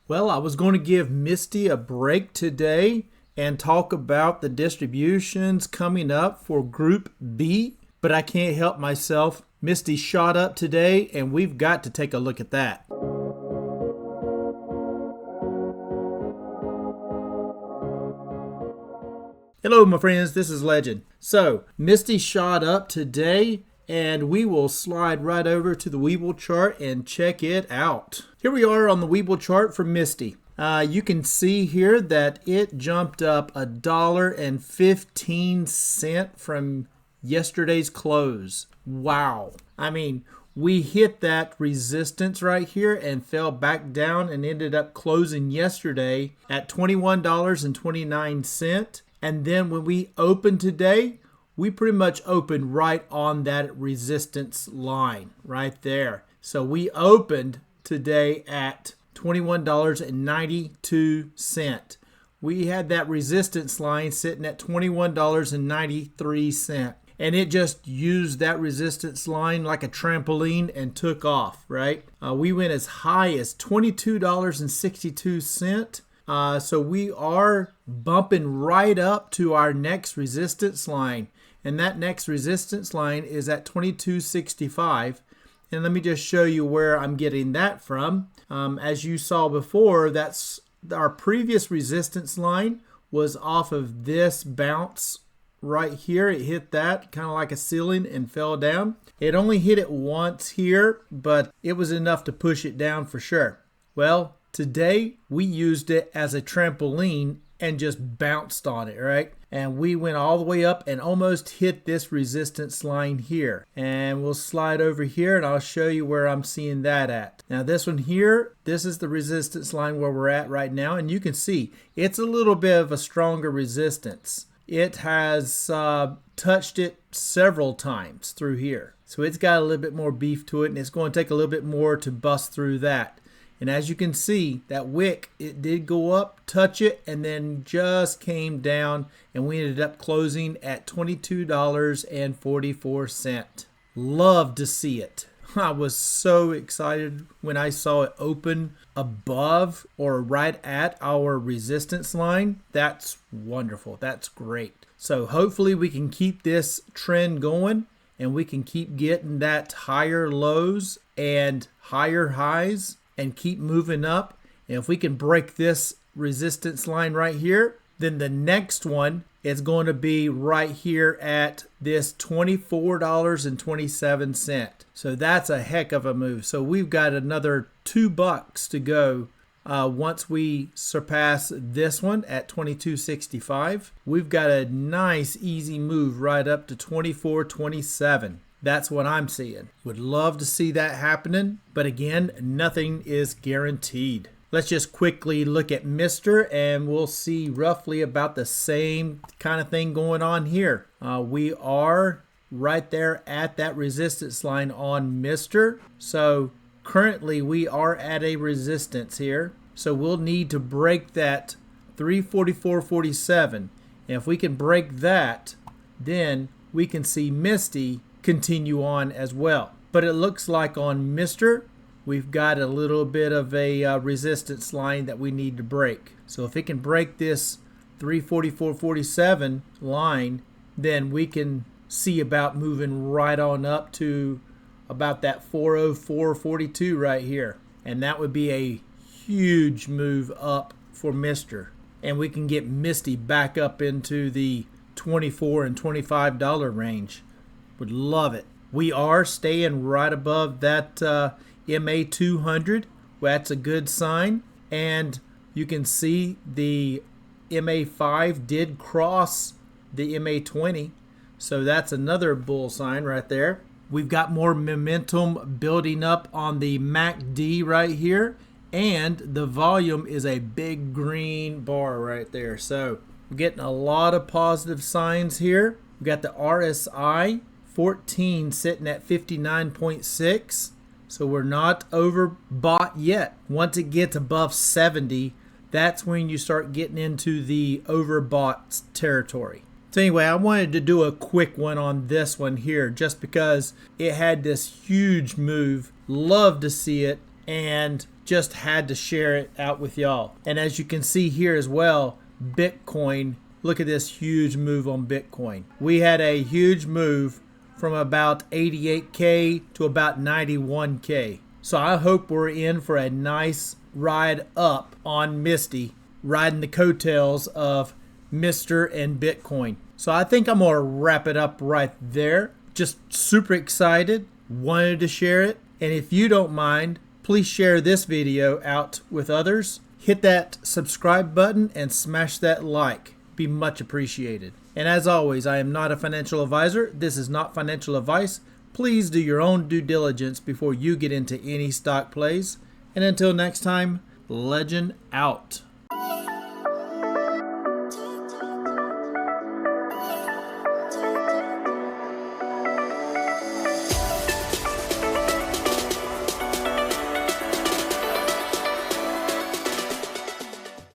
Well, I was going to give Misty a break today and talk about the distributions coming up for Group B, but I can't help myself. Misty shot up today, and we've got to take a look at that. Hello, my friends. This is Legend. So, Misty shot up today, and we will slide right over to the Webull chart and check it out. Here we are on the Webull chart for Misty. You can see here that it jumped up $1.15 from yesterday's close. Wow. I mean, we hit that resistance right here and fell back down and ended up closing yesterday at $21.29. And then when we opened today, we pretty much opened right on that resistance line right there. So we opened today at $21.92. We had that resistance line sitting at $21.93. And it just used that resistance line like a trampoline and took off, right? We went as high as $22.62. So we are bumping right up to our next resistance line. And that next resistance line is at $22.65. And let me just show you where I'm getting that from. As you saw before, that's our previous resistance line was off of this bounce right here. It hit that kind of like a ceiling and fell down. It only hit it once here, but it was enough to push it down for sure. Well, today we used it as a trampoline and just bounced on it, right? And we went all the way up and almost hit this resistance line here. And we'll slide over here and I'll show you where I'm seeing that at. Now this one here, this is the resistance line where we're at right now. And you can see it's a little bit of a stronger resistance. It has touched it several times through here. So it's got a little bit more beef to it, and it's going to take a little bit more to bust through that. And as you can see, that wick, it did go up, touch it, and then just came down, and we ended up closing at $22.44. Love to see it. I was so excited when I saw it open above or right at our resistance line. That's wonderful. That's great. So hopefully we can keep this trend going and we can keep getting that higher lows and higher highs and keep moving up. And if we can break this resistance line right here, then the next one is going to be right here at this $24.27. So that's a heck of a move. So we've got another $2 to go once we surpass this one at $22.65. We've got a nice easy move right up to $24.27. That's what I'm seeing. Would love to see that happening, but again, nothing is guaranteed. Let's just quickly look at Mr. and we'll see roughly about the same kind of thing going on here. We are right there at that resistance line on Mr. So currently we are at a resistance here. So we'll need to break that 344.47. And if we can break that, then we can see Misty continue on as well. But it looks like on Mr. we've got a little bit of a resistance line that we need to break. So if it can break this 344.47 line, then we can see about moving right on up to about that 404.42 right here. And that would be a huge move up for Mr. And we can get Misty back up into the $24 and $25 range. Would love it. We are staying right above that MA 200. Well, that's a good sign. And you can see the MA 5 did cross the MA 20. So that's another bull sign right there. We've got more momentum building up on the MACD right here. And the volume is a big green bar right there. So we're getting a lot of positive signs here. We've got the RSI 14 sitting at 59.6. So we're not overbought yet. Once it gets above 70, that's when you start getting into the overbought territory. So anyway, I wanted to do a quick one on this one here just because it had this huge move. Love to see it. and just had to share it out with y'all. And as you can see here as well, Bitcoin, look at this huge move on Bitcoin. We had a huge move from about 88K to about 91K. So I hope we're in for a nice ride up on MSTY, riding the coattails of Mr. and Bitcoin. So I think I'm going to wrap it up right there. Just super excited, wanted to share it. And if you don't mind, please share this video out with others. Hit that subscribe button and smash that like. Be much appreciated. And as always, I am not a financial advisor. This is not financial advice. Please do your own due diligence before you get into any stock plays. And until next time, legend out.